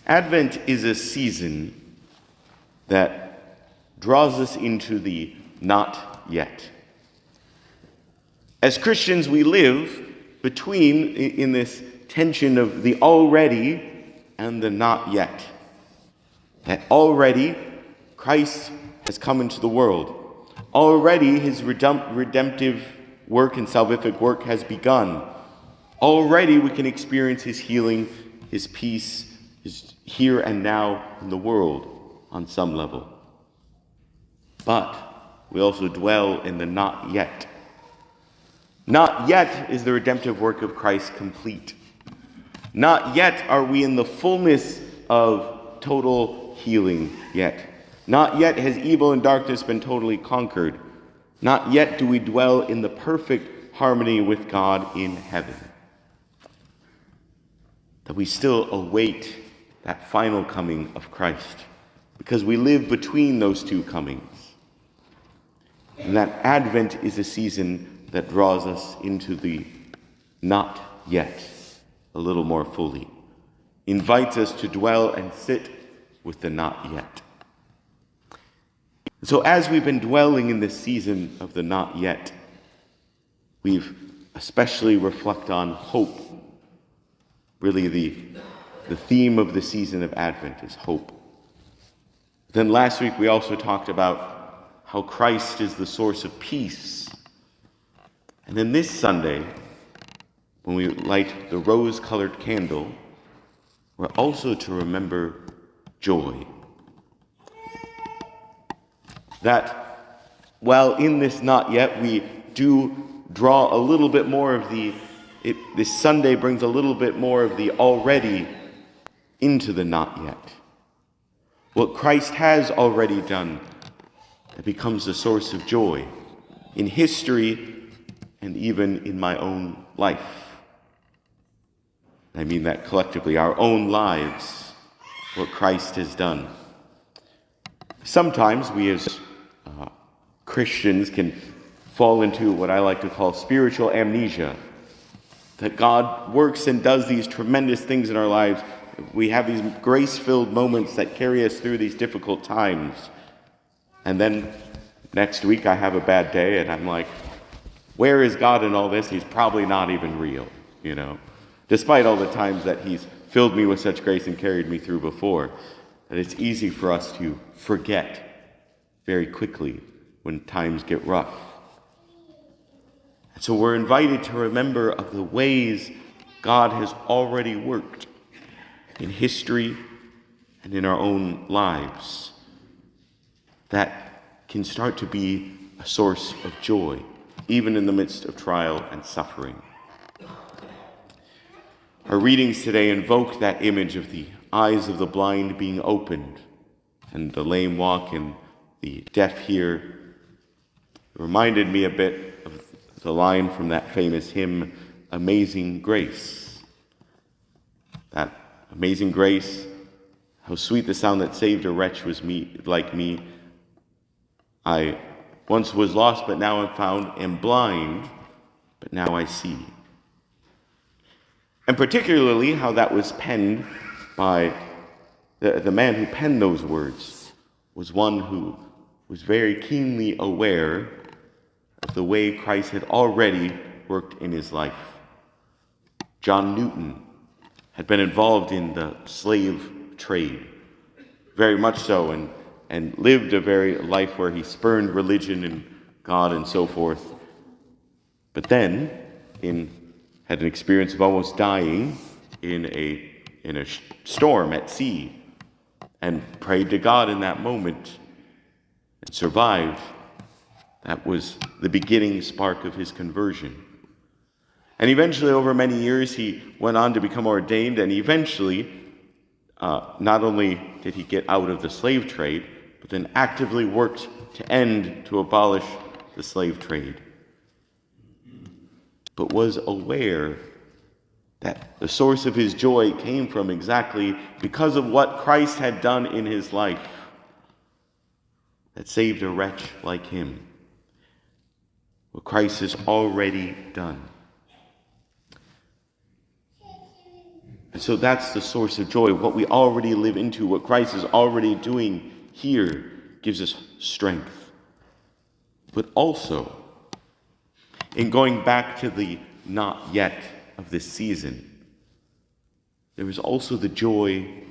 Advent is a season that draws us into the not yet. As Christians, we live between in this tension of the already and the not yet. That already Christ has come into the world. Already his redemptive work and salvific work has begun. Already we can experience his healing, his peace, his here and now in the world on some level. But we also dwell in the not yet. Not yet is the redemptive work of Christ complete. Not yet are we in the fullness of total healing yet. Not yet has evil and darkness been totally conquered. Not yet do we dwell in the perfect harmony with God in heaven. That we still await that final coming of Christ, because we live between those two comings. And that Advent is a season that draws us into the not yet a little more fully, invites us to dwell and sit with the not yet. So as we've been dwelling in this season of the not yet, we've especially reflect on hope. Really the theme of the season of Advent is hope. Then last week we also talked about how Christ is the source of peace. And then this Sunday, when we light the rose-colored candle, we're also to remember joy. That while in this not yet, we do draw a little bit more of this Sunday brings a little bit more of the already into the not yet. What Christ has already done, it becomes a source of joy in history and even in my own life. I mean that collectively, our own lives, what Christ has done. Sometimes we as Christians can fall into what I like to call spiritual amnesia, that God works and does these tremendous things in our lives. We have these grace-filled moments that carry us through these difficult times. And then next week I have a bad day and I'm like, where is God in all this? He's probably not even real, despite all the times that he's filled me with such grace and carried me through before. That it's easy for us to forget very quickly when times get rough. And so we're invited to remember of the ways God has already worked in history and in our own lives that can start to be a source of joy, even in the midst of trial and suffering. Our readings today invoke that image of the eyes of the blind being opened and the lame walk and the deaf hear. It reminded me a bit of the line from that famous hymn, Amazing Grace. That amazing grace, how sweet the sound that saved a wretch was like me. I once was lost, but now I'm found, am blind, but now I see. And particularly how that was penned by the man who penned those words was one who was very keenly aware of the way Christ had already worked in his life. John Newton had been involved in the slave trade, very much so, and lived a very life where he spurned religion and God and so forth. But then, had an experience of almost dying in a storm at sea, and prayed to God in that moment, and survived. That was the beginning spark of his conversion. And eventually, over many years, he went on to become ordained, and eventually, not only did he get out of the slave trade, but then actively worked to abolish the slave trade. But was aware that the source of his joy came from exactly because of what Christ had done in his life that saved a wretch like him. What Christ has already done. And so that's the source of joy. What we already live into, what Christ is already doing here, gives us strength. But also, in going back to the not yet of this season, there is also the joy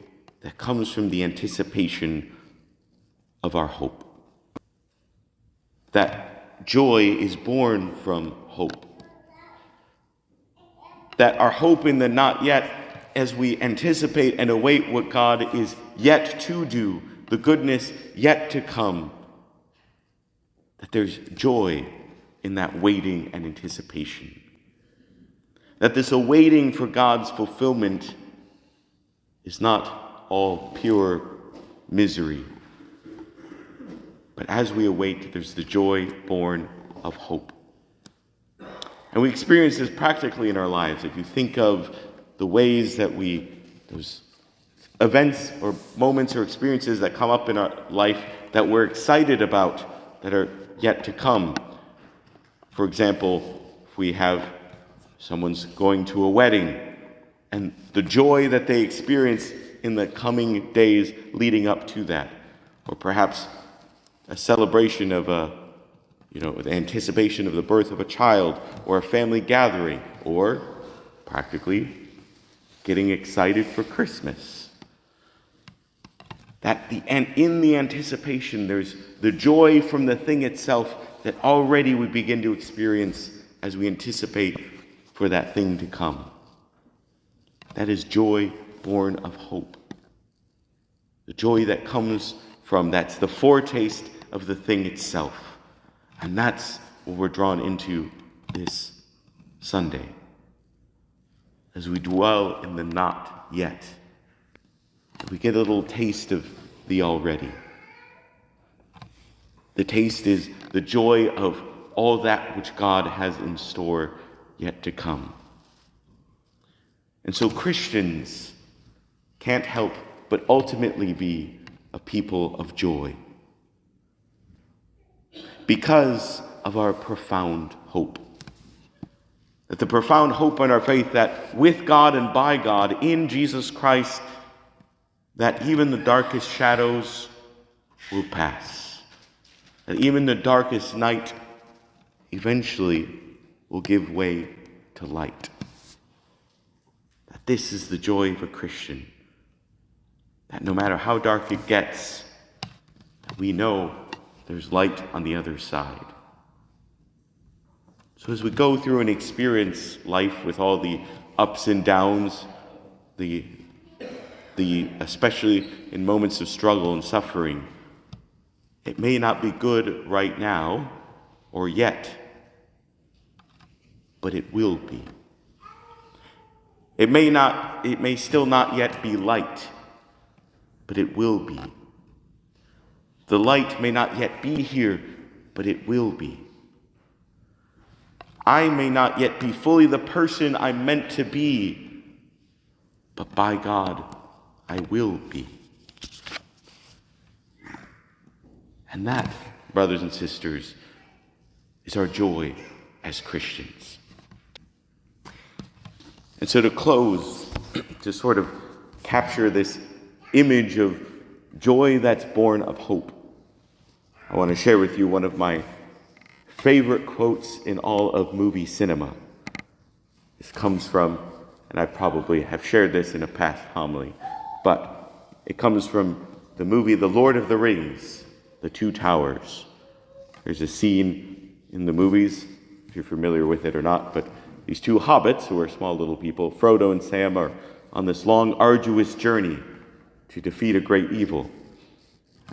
that comes from the anticipation of our hope. That joy is born from hope. That our hope in the not yet, as we anticipate and await what God is yet to do, the goodness yet to come, that there's joy in that waiting and anticipation. That this awaiting for God's fulfillment is not all pure misery. But as we await, there's the joy born of hope. And we experience this practically in our lives. If you think of the ways that those events or moments or experiences that come up in our life that we're excited about, that are yet to come. For example, if we have someone's going to a wedding and the joy that they experience in the coming days leading up to that, or perhaps a celebration of the anticipation of the birth of a child, or a family gathering, or practically getting excited for Christmas. In the anticipation, there's the joy from the thing itself that already we begin to experience as we anticipate for that thing to come. That is joy born of hope. The joy that comes from, that's the foretaste of the thing itself. And that's what we're drawn into this Sunday. As we dwell in the not yet, we get a little taste of the already. The taste is the joy of all that which God has in store yet to come. And so Christians can't help but ultimately be a people of joy because of our profound hope. That the profound hope in our faith that with God and by God in Jesus Christ, that even the darkest shadows will pass. That even the darkest night eventually will give way to light. That this is the joy of a Christian. That no matter how dark it gets, we know there's light on the other side. So as we go through and experience life with all the ups and downs, especially in moments of struggle and suffering, it may not be good right now or yet, but it will be. It may still not yet be light, but it will be. The light may not yet be here, but it will be. I may not yet be fully the person I'm meant to be, but by God, I will be. And that, brothers and sisters, is our joy as Christians. And so to close, to sort of capture this image of joy that's born of hope, I want to share with you one of my favorite quotes in all of movie cinema. This comes from, and I probably have shared this in a past homily, but it comes from the movie The Lord of the Rings, The Two Towers. There's a scene in the movies, if you're familiar with it or not, but these two hobbits, who are small little people, Frodo and Sam, are on this long, arduous journey to defeat a great evil.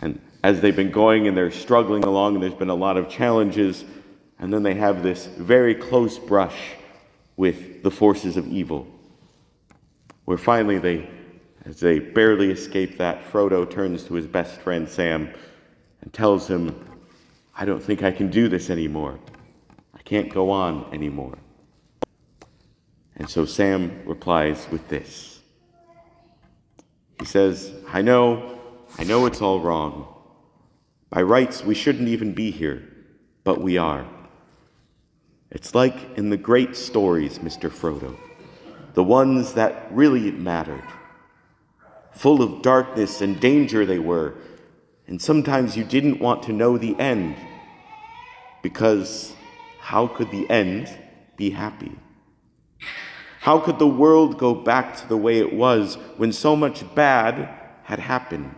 And as they've been going and they're struggling along, and there's been a lot of challenges, and then they have this very close brush with the forces of evil, where finally as they barely escape that, Frodo turns to his best friend Sam and tells him, "I don't think I can do this anymore. I can't go on anymore." And so Sam replies with this. He says, I know it's all wrong. By rights, we shouldn't even be here, but we are. It's like in the great stories, Mr. Frodo. the ones that really mattered. Full of darkness and danger they were, and sometimes you didn't want to know the end, because how could the end be happy? How could the world go back to the way it was when so much bad had happened?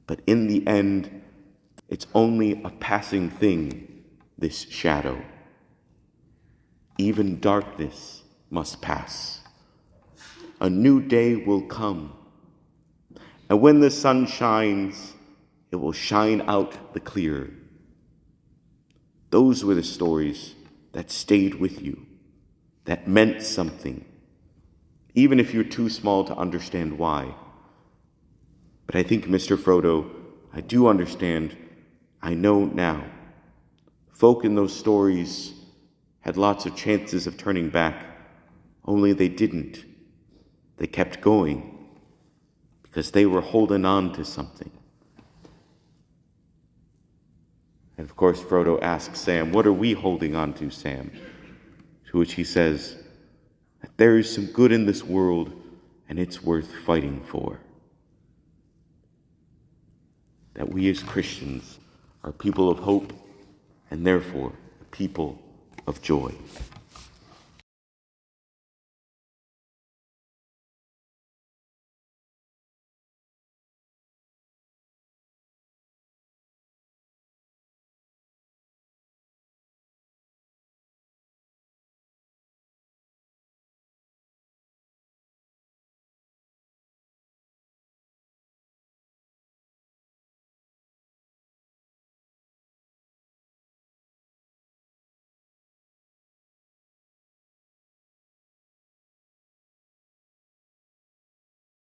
But in the end, it's only a passing thing, this shadow. Even darkness must pass. A new day will come. And when the sun shines, it will shine out the clearer. Those were the stories that stayed with you, that meant something, even if you're too small to understand why. But I think, Mr. Frodo, I do understand. I know now. Folk in those stories had lots of chances of turning back, only they didn't. They kept going because they were holding on to something. And of course, Frodo asks Sam, "What are we holding on to, Sam?" To which he says that there is some good in this world and it's worth fighting for. That we as Christians are people of hope and therefore a people of joy.